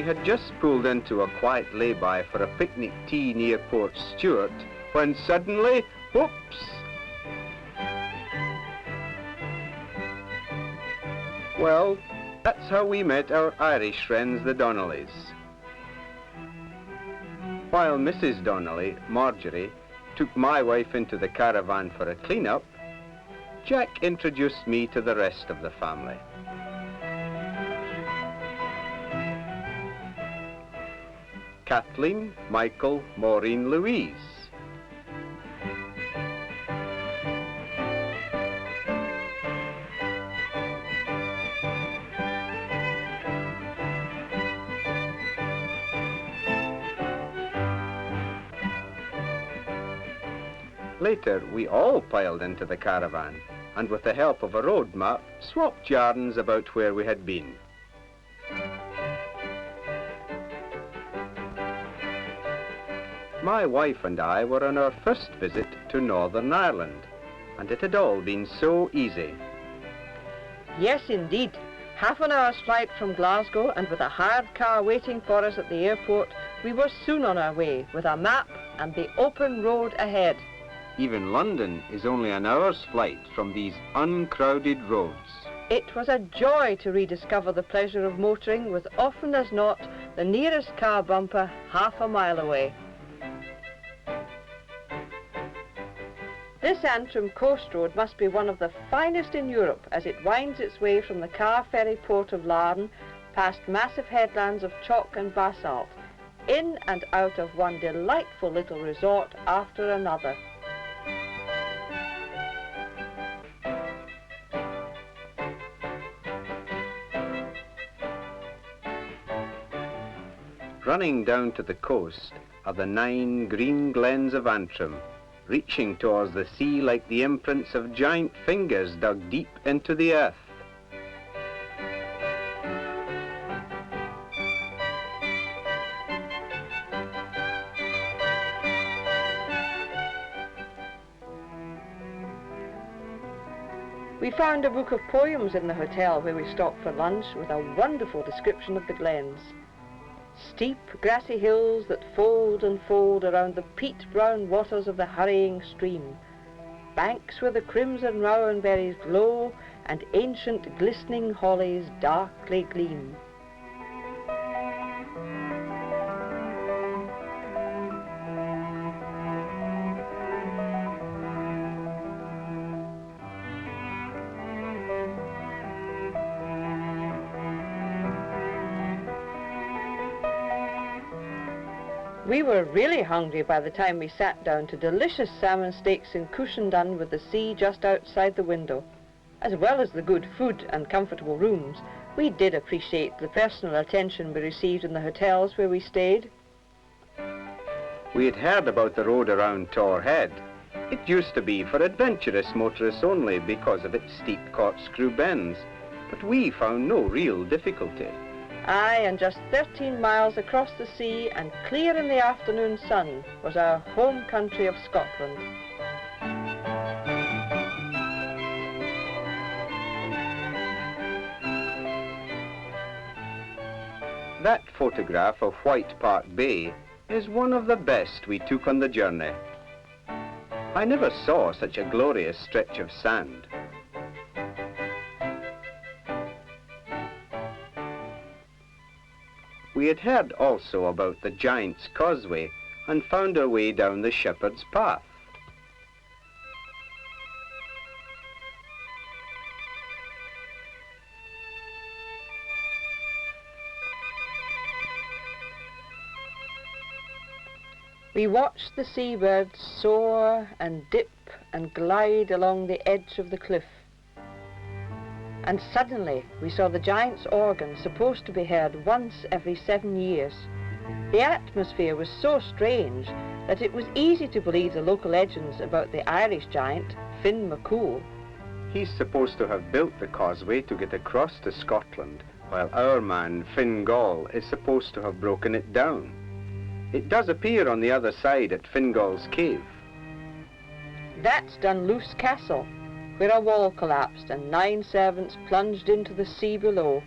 had just pulled into a quiet lay-by for a picnic tea near Port Stewart when suddenly, whoops! Well, that's how we met our Irish friends, the Donnellys. While Mrs. Donnelly, Marjorie, took my wife into the caravan for a clean-up, Jack introduced me to the rest of the family. Kathleen, Michael, Maureen, Louise. Later, we all piled into the caravan, and with the help of a road map, swapped yarns about where we had been. My wife and I were on our first visit to Northern Ireland, and it had all been so easy. Yes, indeed. Half an hour's flight from Glasgow, and with a hired car waiting for us at the airport, we were soon on our way, with a map and the open road ahead. Even London is only an hour's flight from these uncrowded roads. It was a joy to rediscover the pleasure of motoring, with often as not the nearest car bumper half a mile away. This Antrim coast road must be one of the finest in Europe, as it winds its way from the car ferry port of Larne, past massive headlands of chalk and basalt, in and out of one delightful little resort after another. Running down to the coast are the 9 green glens of Antrim, reaching towards the sea like the imprints of giant fingers dug deep into the earth. We found a book of poems in the hotel where we stopped for lunch, with a wonderful description of the glens. Steep, grassy hills that fold and fold around the peat-brown waters of the hurrying stream. Banks where the crimson rowan berries glow and ancient glistening hollies darkly gleam. We were really hungry by the time we sat down to delicious salmon steaks in Cushendun, with the sea just outside the window. As well as the good food and comfortable rooms, we did appreciate the personal attention we received in the hotels where we stayed. We had heard about the road around Tor Head. It used to be for adventurous motorists only because of its steep corkscrew bends, but we found no real difficulty. Aye, and just 13 miles across the sea and clear in the afternoon sun was our home country of Scotland. That photograph of White Park Bay is one of the best we took on the journey. I never saw such a glorious stretch of sand. We had heard also about the Giant's Causeway and found our way down the Shepherd's Path. We watched the seabirds soar and dip and glide along the edge of the cliff. And suddenly we saw the Giant's organ, supposed to be heard once every 7 years. The atmosphere was so strange that it was easy to believe the local legends about the Irish giant, Finn McCool. He's supposed to have built the causeway to get across to Scotland, while our man, Finn Gall, is supposed to have broken it down. It does appear on the other side at Fingall's Cave. That's Dunluce Castle, where a wall collapsed and 9 servants plunged into the sea below.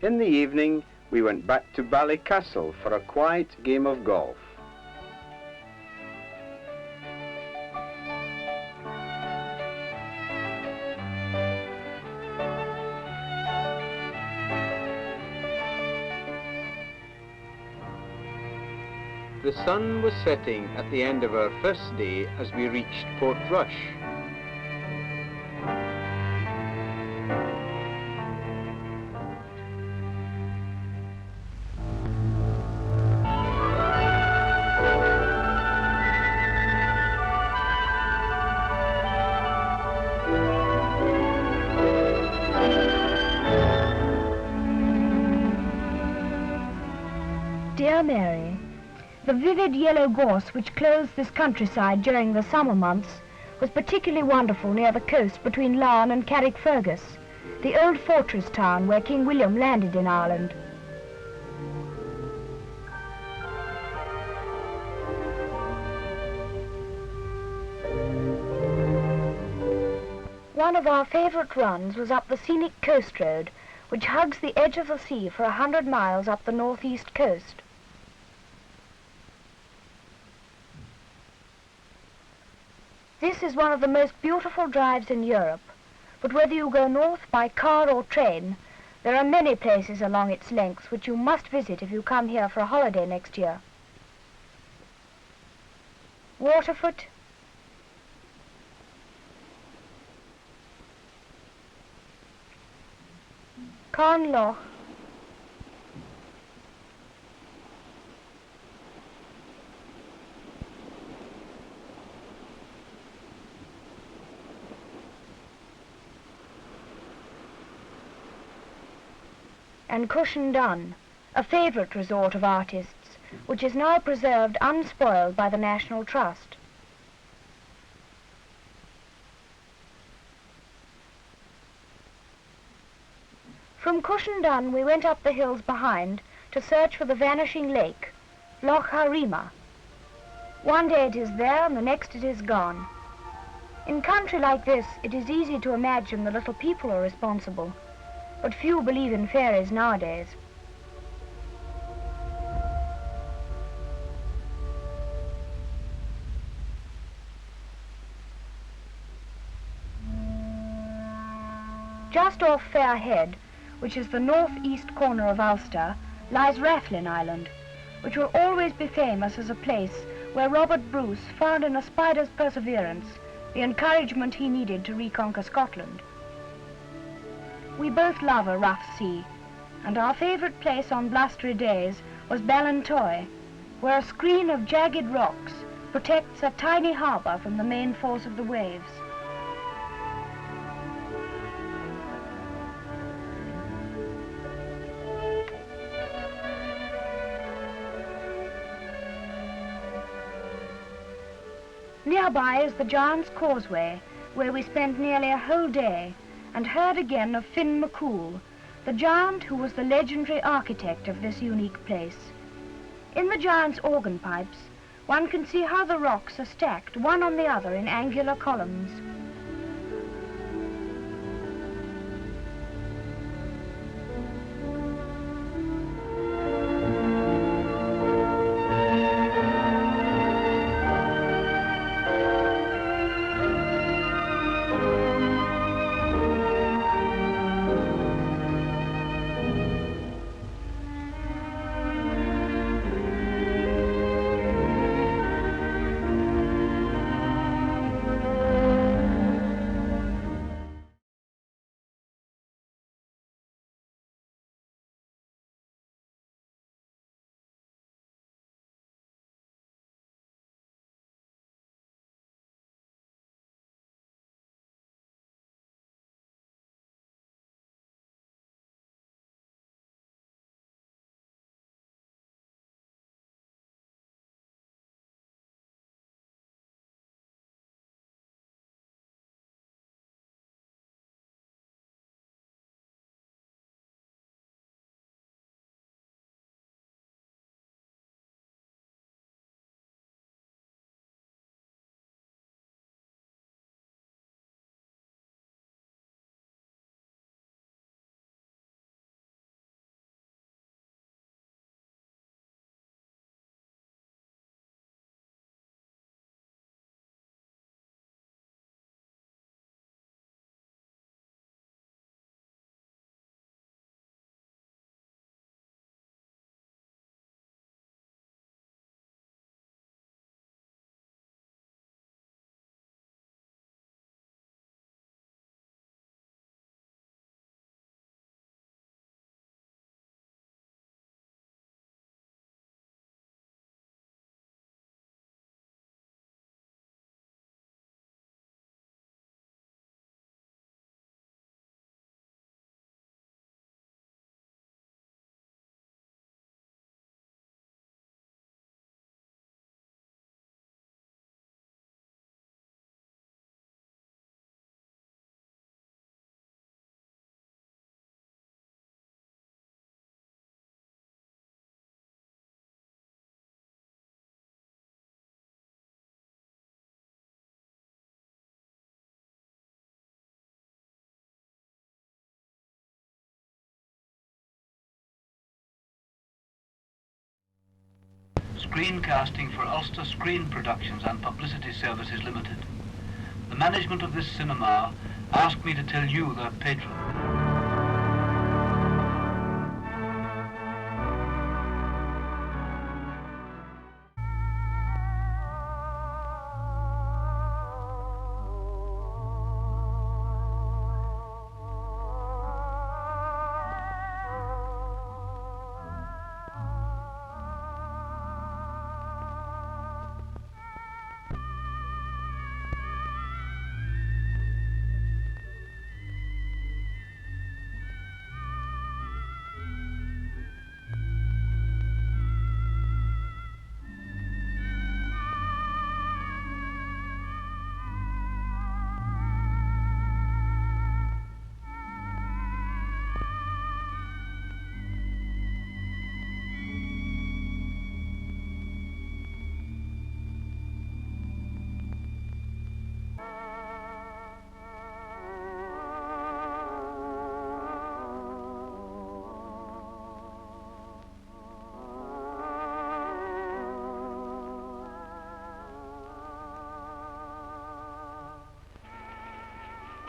In the evening, we went back to Ballycastle for a quiet game of golf. The sun was setting at the end of our first day as we reached Portrush. Dear Mary, the vivid yellow gorse which clothes this countryside during the summer months was particularly wonderful near the coast between Larne and Carrickfergus, the old fortress town where King William landed in Ireland. One of our favourite runs was up the scenic coast road, which hugs the edge of the sea for 100 miles up the northeast coast. This is one of the most beautiful drives in Europe, but whether you go north by car or train, there are many places along its length which you must visit if you come here for a holiday next year. Waterfoot, Carnlough, and Cushendun, a favourite resort of artists, which is now preserved unspoiled by the National Trust. From Cushendun we went up the hills behind to search for the vanishing lake, Loch Harima. One day it is there and the next it is gone. In country like this it is easy to imagine the little people are responsible, but few believe in fairies nowadays. Just off Fairhead, which is the northeast corner of Ulster, lies Rathlin Island, which will always be famous as a place where Robert Bruce found in a spider's perseverance the encouragement he needed to reconquer Scotland. We both love a rough sea, and our favourite place on blustery days was Ballintoy, where a screen of jagged rocks protects a tiny harbour from the main force of the waves. Nearby is the Giant's Causeway, where we spent nearly a whole day and heard again of Finn McCool, the giant who was the legendary architect of this unique place. In the giant's organ pipes, one can see how the rocks are stacked one on the other in angular columns. screencasting for Ulster Screen Productions and Publicity Services Limited. The management of this cinema asked me to tell you, their patron.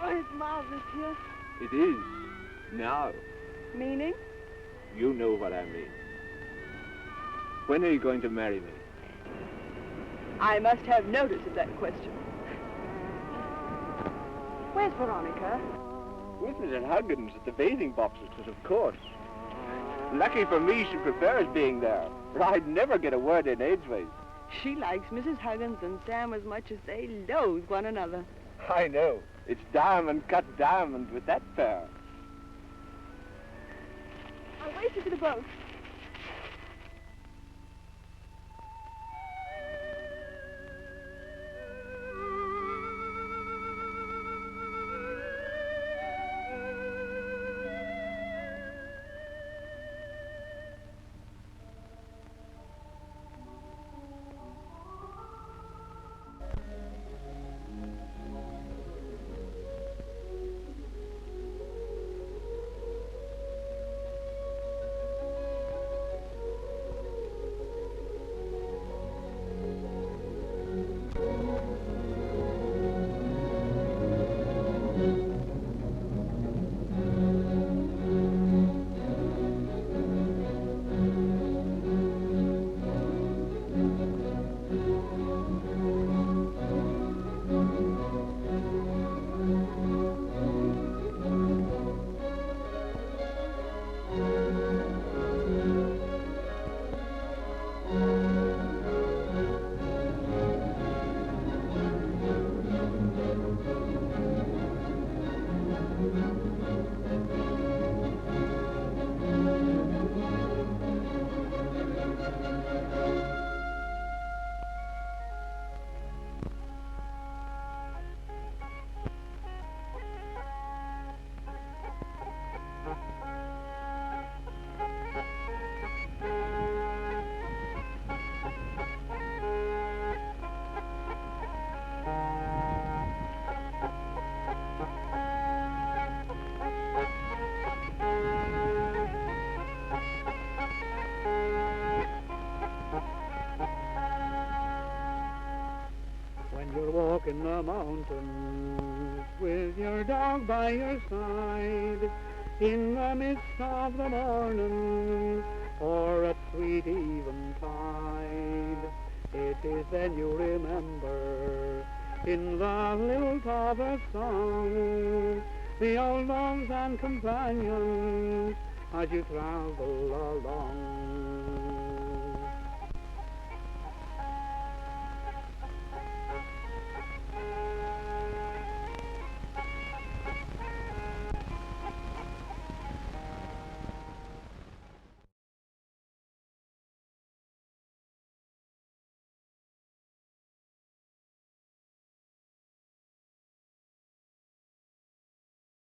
Oh, it's marvelous here. It is. Now. Meaning? You know what I mean. When are you going to marry me? I must have notice of that question. Where's Veronica? With Mrs. Huggins at the bathing boxes, of course. Lucky for me she prefers being there, or I'd never get a word in edgeways. She likes Mrs. Huggins and Sam as much as they loathe one another. I know. It's diamond cut diamond with that pair. I'll wait you to the boat. You're walking the mountains with your dog by your side in the midst of the morning or at sweet eventide. It is then you remember in the lilt of a song the old loves and companions as you travel along.